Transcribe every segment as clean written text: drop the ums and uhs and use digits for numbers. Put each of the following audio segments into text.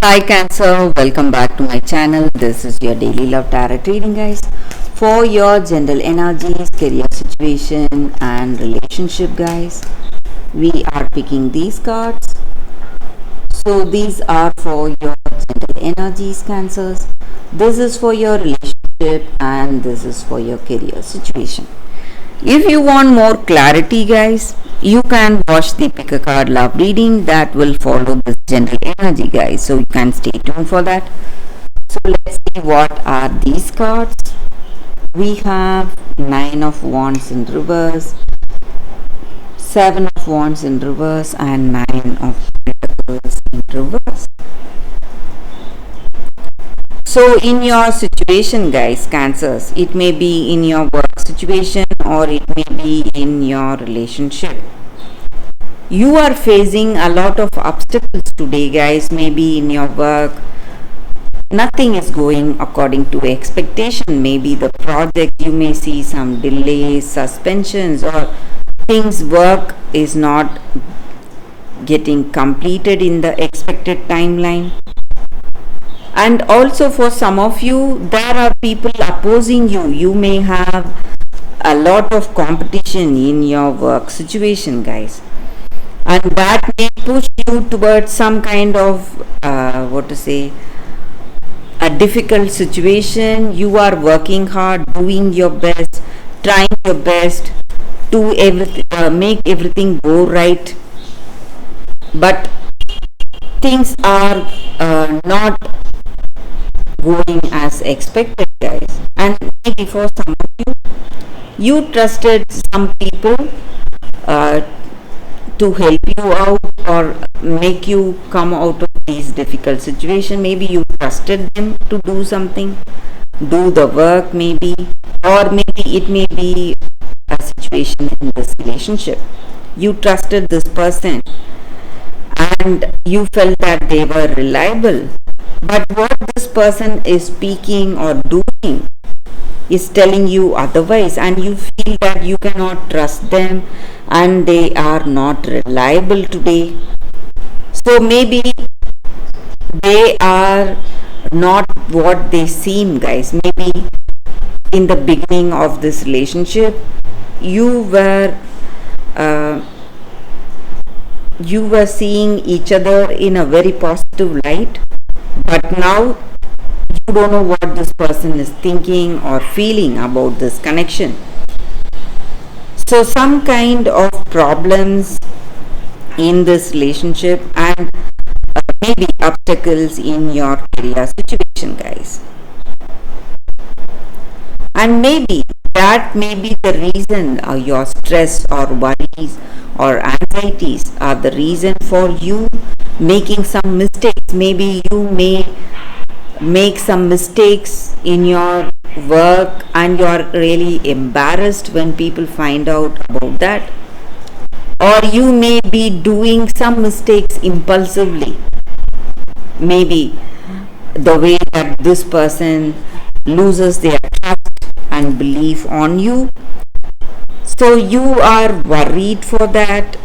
Hi Cancer, welcome back to my channel. This is your daily love tarot reading, guys, for your general energies, career situation and relationship, guys. We are picking these cards. So these are for your general energies, Cancers. This is for your relationship and this is for your career situation. If you want more clarity, guys, you can watch the pick a card love reading that will follow this general energy, guys. So you can stay tuned for that. So let's see what are these cards. We have 9 of Wands in reverse, 7 of Wands in reverse and 9 of Pentacles in reverse. So in your situation, guys, Cancers, it may be in your work situation or it may be in your relationship. You are facing a lot of obstacles today, guys. Maybe in your work, nothing is going according to expectation. Maybe the project, you may see some delays, suspensions, or things work is not getting completed in the expected timeline. And also for some of you, there are people opposing you. You may have a lot of competition in your work situation, guys, and that may push you towards some kind of a difficult situation. You are working hard, doing your best, trying your best to make everything go right, but things are not going as expected, guys. And maybe for some of you trusted some people to help you out or make you come out of these difficult situation. Maybe you trusted them to do something, do the work, maybe, or maybe it may be a situation in this relationship. You trusted this person and you felt that they were reliable, but what this person is speaking or doing is telling you otherwise, and you feel that you cannot trust them and they are not reliable today. So maybe they are not what they seem, guys. Maybe in the beginning of this relationship you were seeing each other in a very positive light, but now you don't know what this person is thinking or feeling about this connection. So some kind of problems in this relationship and maybe obstacles in your career situation, guys. And maybe that may be the reason your stress or worries or anxieties are the reason for you making some mistakes. Maybe you may make some mistakes in your work and you are really embarrassed when people find out about that, or you may be doing some mistakes impulsively. Maybe the way that this person loses their trust and belief on you, so you are worried for that.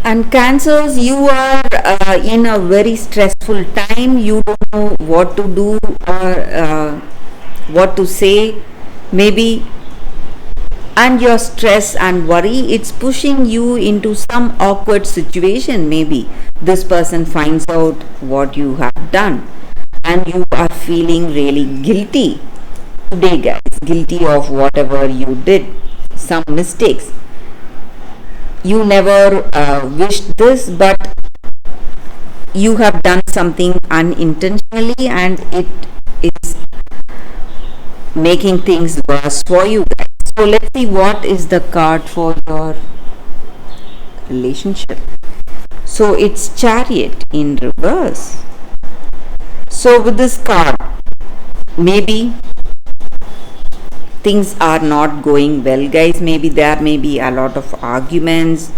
And Cancers, you are in a very stressful time. You don't know what to do or what to say, maybe, and your stress and worry, it's pushing you into some awkward situation. Maybe this person finds out what you have done and you are feeling really guilty today, guys, guilty of whatever you did, some mistakes. You never wished this, but you have done something unintentionally and it is making things worse for you, guys. So let's see what is the card for your relationship. So it's Chariot in reverse. So with this card, maybe things are not going well, guys. Maybe there may be a lot of arguments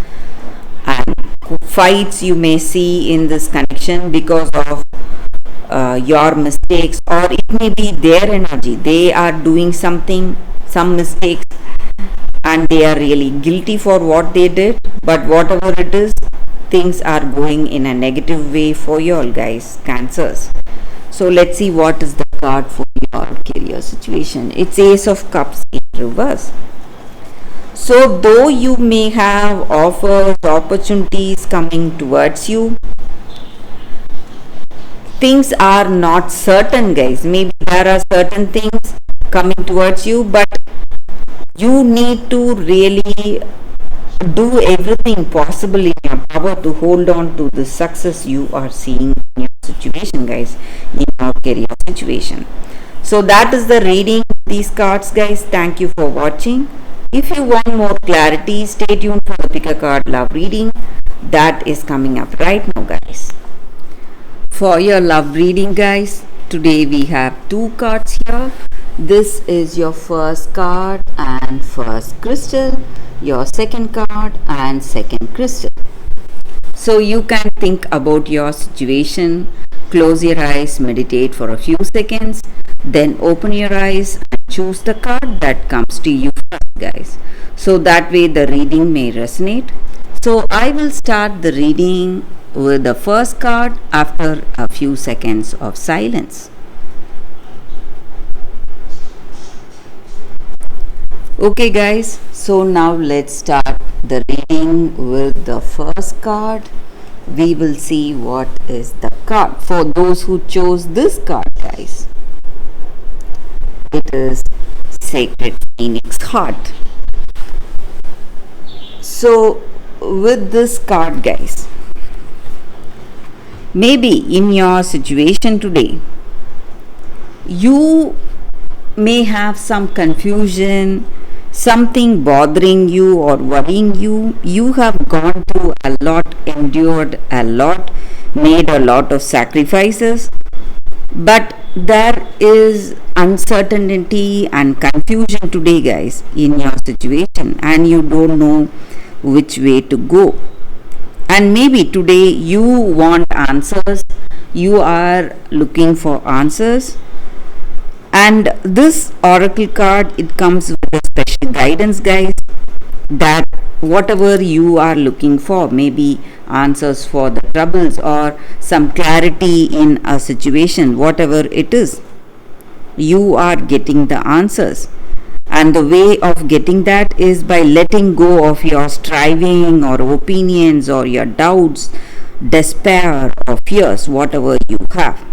and fights you may see in this connection because of your mistakes, or it may be their energy. They are doing something, some mistakes, and they are really guilty for what they did, but whatever it is, things are going in a negative way for you all, guys, Cancers. So let's see what is the card for your career situation. It's Ace of Cups in reverse. So though you may have offers, opportunities coming towards you, things are not certain, guys. Maybe there are certain things coming towards you, but you need to really do everything possible in your power to hold on to the success you are seeing in your situation, guys, in your career situation. So that is the reading of these cards, guys. Thank you for watching. If you want more clarity, stay tuned for the pick a card love reading that is coming up right now, guys. For your love reading, guys, today we have two cards here. This is your first card and first crystal, your second card and second crystal. So you can think about your situation, close your eyes, meditate for a few seconds, then open your eyes and choose the card that comes to you first, guys. So that way the reading may resonate. So I will start the reading with the first card after a few seconds of silence. Okay, guys, so now let's start the reading with the first card. We will see what is the card for those who chose this card, guys. It is Sacred Phoenix Heart. So with this card, guys, maybe in your situation today, you may have some confusion, something bothering you or worrying you. You have gone through a lot, endured a lot, made a lot of sacrifices, but there is uncertainty and confusion today, guys, in your situation, and you don't know which way to go. And maybe today you want answers, you are looking for answers, and this oracle card, it comes with a special guidance, guys, that whatever you are looking for, maybe answers for the troubles or some clarity in a situation, whatever it is, you are getting the answers. And the way of getting that is by letting go of your striving or opinions or your doubts, despair or fears, whatever you have.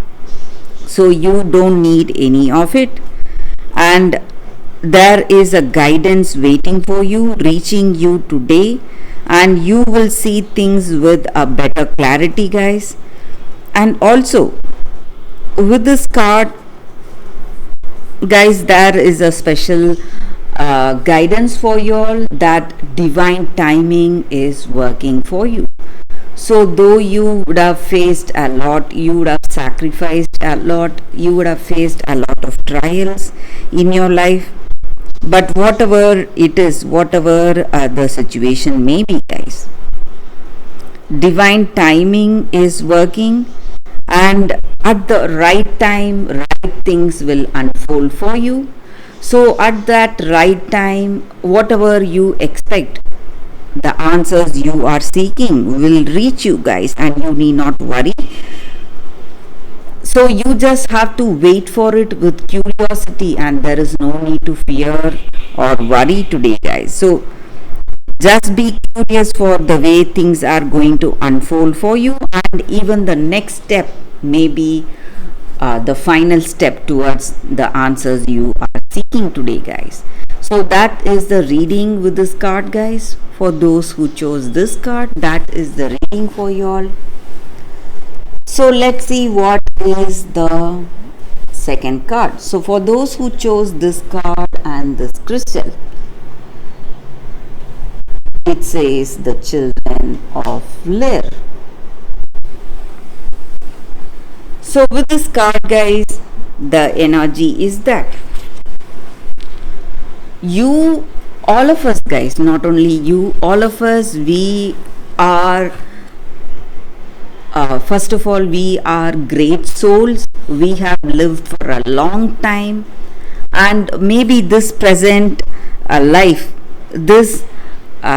So you don't need any of it, and there is a guidance waiting for you, reaching you today, and you will see things with a better clarity, guys. And also with this card, guys, there is a special guidance for you all, that divine timing is working for you. So though you would have faced a lot, you would have sacrificed a lot, you would have faced a lot of trials in your life, but whatever it is, whatever the situation may be, guys, divine timing is working, and at the right time, right things will unfold for you. So at that right time, whatever you expect, the answers you are seeking will reach you, guys, and you need not worry. So you just have to wait for it with curiosity, and there is no need to fear or worry today, guys. So just be curious for the way things are going to unfold for you, and even the next step may be the final step towards the answers you are seeking today, guys. So that is the reading with this card, guys. For those who chose this card, that is the reading for you all. So let's see what is the second card. So for those who chose this card and this crystal, it says the Children of Lyre. So with this card, guys, the energy is that you, all of us, guys, not only you, all of us, we are first of all, we are great souls. We have lived for a long time, and maybe this present life this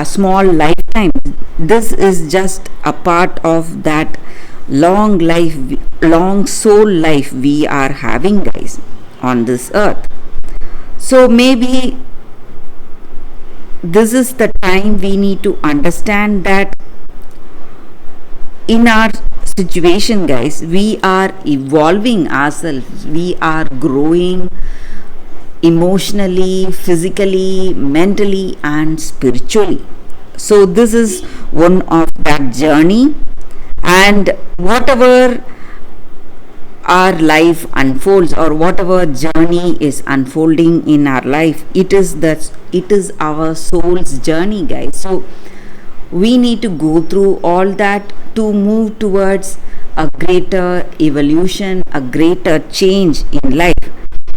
small lifetime. This is just a part of that long life, long soul life we are having, guys, on this earth. So maybe this is the time we need to understand that in our situation, guys, we are evolving ourselves, we are growing emotionally, physically, mentally, and spiritually. So this is one of that journey, and whatever our life unfolds, or whatever journey is unfolding in our life, it is our soul's journey, guys. So we need to go through all that to move towards a greater evolution, a greater change in life.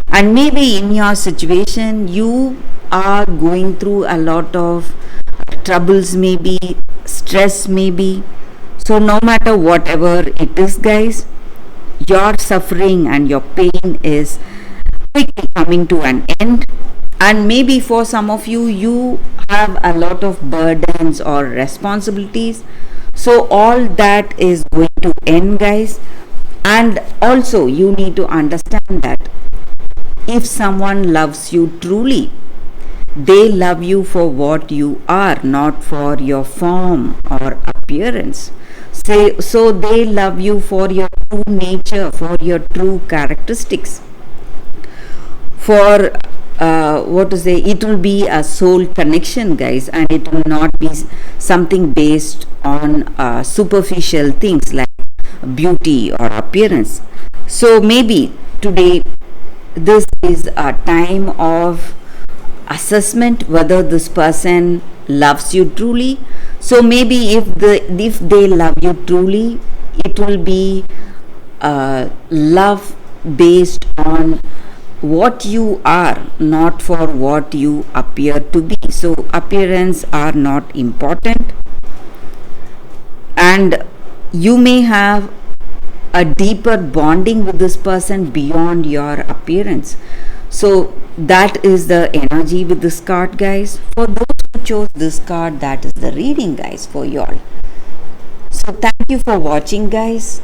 And maybe in your situation you are going through a lot of troubles, maybe stress, maybe. So no matter whatever it is, guys, your suffering and your pain is quickly coming to an end. And maybe for some of you, you have a lot of burdens or responsibilities. So all that is going to end, guys. And also you need to understand that if someone loves you truly, they love you for what you are, not for your form or appearance. So they love you for your true nature, for your true characteristics. For what to say, it will be a soul connection, guys, and it will not be something based on superficial things like beauty or appearance. So maybe today this is a time of assessment whether this person loves you truly. So maybe if they love you truly, it will be love based on what you are, not for what you appear to be. So appearance are not important, and you may have a deeper bonding with this person beyond your appearance. So that is the energy with this card, guys. For those who chose this card, that is the reading, guys, for y'all. So thank you for watching, guys.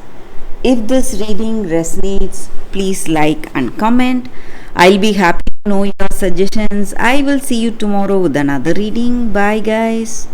If this reading resonates, please like and comment. I'll be happy to know your suggestions. I will see you tomorrow with another reading. Bye, guys.